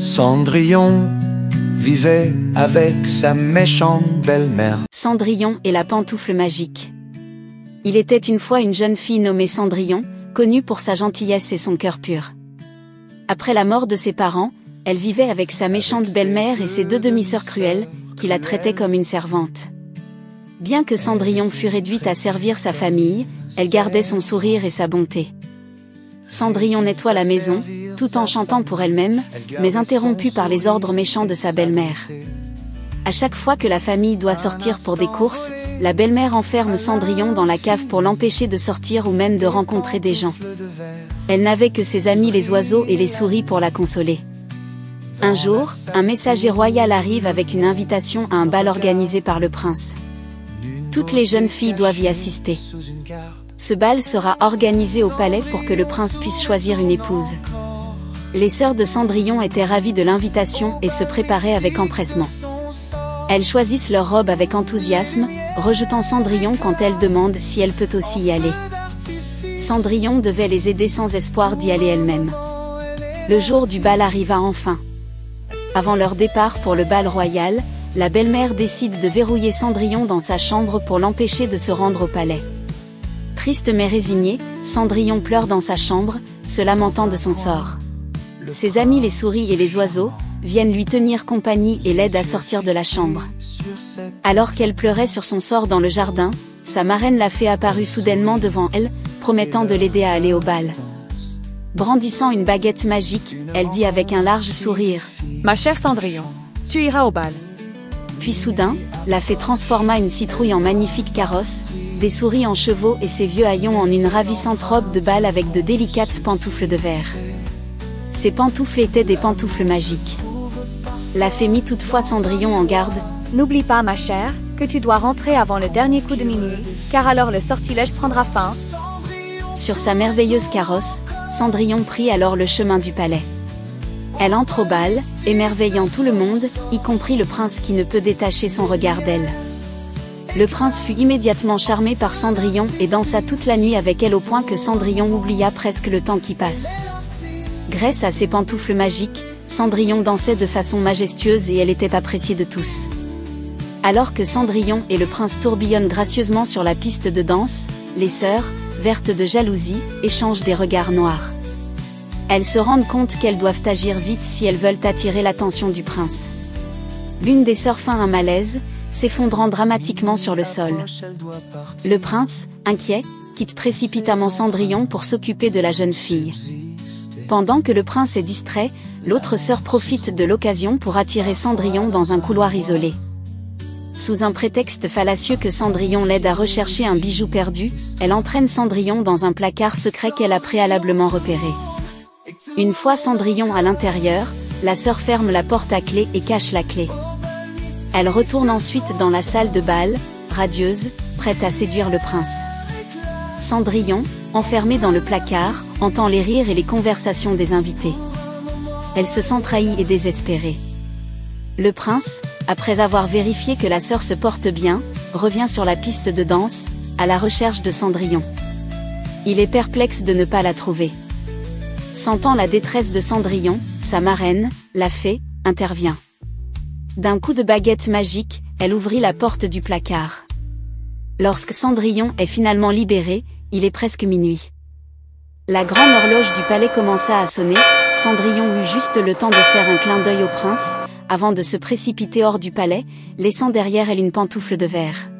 Cendrillon vivait avec sa méchante belle-mère. Cendrillon et la pantoufle magique. Il était une fois une jeune fille nommée Cendrillon, connue pour sa gentillesse et son cœur pur. Après la mort de ses parents, elle vivait avec sa méchante belle-mère et ses deux demi-sœurs cruelles, qui la traitaient comme une servante. Bien que Cendrillon fût réduite à servir sa famille, elle gardait son sourire et sa bonté. Cendrillon nettoie la maison, tout en chantant pour elle-même, mais interrompue par les ordres méchants de sa belle-mère. À chaque fois que la famille doit sortir pour des courses, la belle-mère enferme Cendrillon dans la cave pour l'empêcher de sortir ou même de rencontrer des gens. Elle n'avait que ses amis les oiseaux et les souris pour la consoler. Un jour, un messager royal arrive avec une invitation à un bal organisé par le prince. Toutes les jeunes filles doivent y assister. Ce bal sera organisé au palais pour que le prince puisse choisir une épouse. Les sœurs de Cendrillon étaient ravies de l'invitation et se préparaient avec empressement. Elles choisissent leur robe avec enthousiasme, rejetant Cendrillon quand elle demande si elle peut aussi y aller. Cendrillon devait les aider sans espoir d'y aller elle-même. Le jour du bal arriva enfin. Avant leur départ pour le bal royal, la belle-mère décide de verrouiller Cendrillon dans sa chambre pour l'empêcher de se rendre au palais. Triste mais résignée, Cendrillon pleure dans sa chambre, se lamentant de son sort. Ses amis les souris et les oiseaux viennent lui tenir compagnie et l'aident à sortir de la chambre. Alors qu'elle pleurait sur son sort dans le jardin, sa marraine la fée apparut soudainement devant elle, promettant de l'aider à aller au bal. Brandissant une baguette magique, elle dit avec un large sourire « Ma chère Cendrillon, tu iras au bal. » Puis soudain, la fée transforma une citrouille en magnifique carrosse, des souris en chevaux et ses vieux haillons en une ravissante robe de bal avec de délicates pantoufles de verre. Ces pantoufles étaient des pantoufles magiques. La fée mit toutefois Cendrillon en garde. « N'oublie pas, ma chère, que tu dois rentrer avant le dernier coup de minuit, car alors le sortilège prendra fin. » Sur sa merveilleuse carrosse, Cendrillon prit alors le chemin du palais. Elle entre au bal, émerveillant tout le monde, y compris le prince qui ne peut détacher son regard d'elle. Le prince fut immédiatement charmé par Cendrillon et dansa toute la nuit avec elle au point que Cendrillon oublia presque le temps qui passe. Grâce à ses pantoufles magiques, Cendrillon dansait de façon majestueuse et elle était appréciée de tous. Alors que Cendrillon et le prince tourbillonnent gracieusement sur la piste de danse, les sœurs, vertes de jalousie, échangent des regards noirs. Elles se rendent compte qu'elles doivent agir vite si elles veulent attirer l'attention du prince. L'une des sœurs feint un malaise, s'effondrant dramatiquement sur le sol. Le prince, inquiet, quitte précipitamment Cendrillon pour s'occuper de la jeune fille. Pendant que le prince est distrait, l'autre sœur profite de l'occasion pour attirer Cendrillon dans un couloir isolé. Sous un prétexte fallacieux que Cendrillon l'aide à rechercher un bijou perdu, elle entraîne Cendrillon dans un placard secret qu'elle a préalablement repéré. Une fois Cendrillon à l'intérieur, la sœur ferme la porte à clé et cache la clé. Elle retourne ensuite dans la salle de bal, radieuse, prête à séduire le prince. Cendrillon, enfermée dans le placard, entend les rires et les conversations des invités. Elle se sent trahie et désespérée. Le prince, après avoir vérifié que la sœur se porte bien, revient sur la piste de danse, à la recherche de Cendrillon. Il est perplexe de ne pas la trouver. Sentant la détresse de Cendrillon, sa marraine, la fée, intervient. D'un coup de baguette magique, elle ouvrit la porte du placard. Lorsque Cendrillon est finalement libérée, il est presque minuit. La grande horloge du palais commença à sonner, Cendrillon eut juste le temps de faire un clin d'œil au prince, avant de se précipiter hors du palais, laissant derrière elle une pantoufle de verre.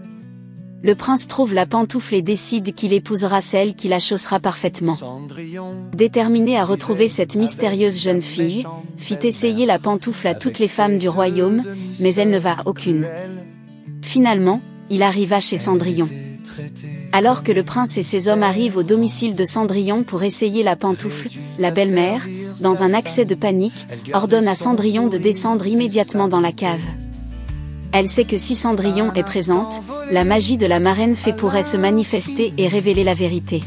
Le prince trouve la pantoufle et décide qu'il épousera celle qui la chaussera parfaitement. Déterminé à retrouver cette mystérieuse jeune fille, fit essayer la pantoufle à toutes les femmes du royaume, mais elle ne va à aucune. Finalement, il arriva chez Cendrillon. Alors que le prince et ses hommes arrivent au domicile de Cendrillon pour essayer la pantoufle, la belle-mère, dans un accès de panique, ordonne à Cendrillon de descendre immédiatement dans la cave. Elle sait que si Cendrillon est présente, la magie de la marraine fée pourrait se manifester et révéler la vérité.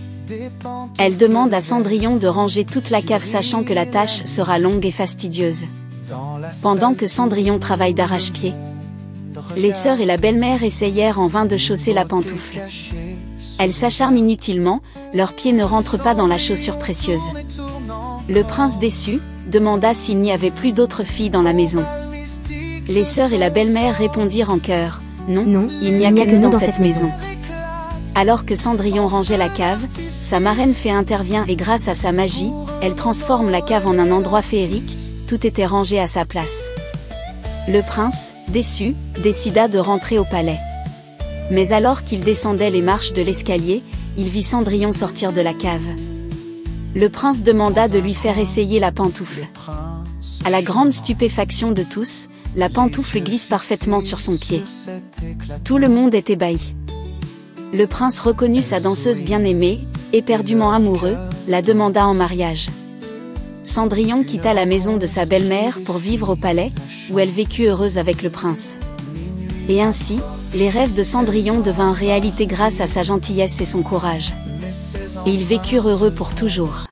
Elle demande à Cendrillon de ranger toute la cave sachant que la tâche sera longue et fastidieuse. Pendant que Cendrillon travaille d'arrache-pied, les sœurs et la belle-mère essayèrent en vain de chausser la pantoufle. Elles s'acharnent inutilement, leurs pieds ne rentrent pas dans la chaussure précieuse. Le prince déçu, demanda s'il n'y avait plus d'autres filles dans la maison. Les sœurs et la belle-mère répondirent en chœur, « Non, il n'y a que nous dans cette maison. » Alors que Cendrillon rangeait la cave, sa marraine Fée intervient et grâce à sa magie, elle transforme la cave en un endroit féerique, tout était rangé à sa place. Le prince, déçu, décida de rentrer au palais. Mais alors qu'il descendait les marches de l'escalier, il vit Cendrillon sortir de la cave. Le prince demanda de lui faire essayer la pantoufle. À la grande stupéfaction de tous, la pantoufle glisse parfaitement sur son pied. Tout le monde est ébahi. Le prince reconnut sa danseuse bien-aimée, éperdument amoureux, la demanda en mariage. Cendrillon quitta la maison de sa belle-mère pour vivre au palais, où elle vécut heureuse avec le prince. Et ainsi, les rêves de Cendrillon devinrent réalité grâce à sa gentillesse et son courage. Et ils vécurent heureux pour toujours.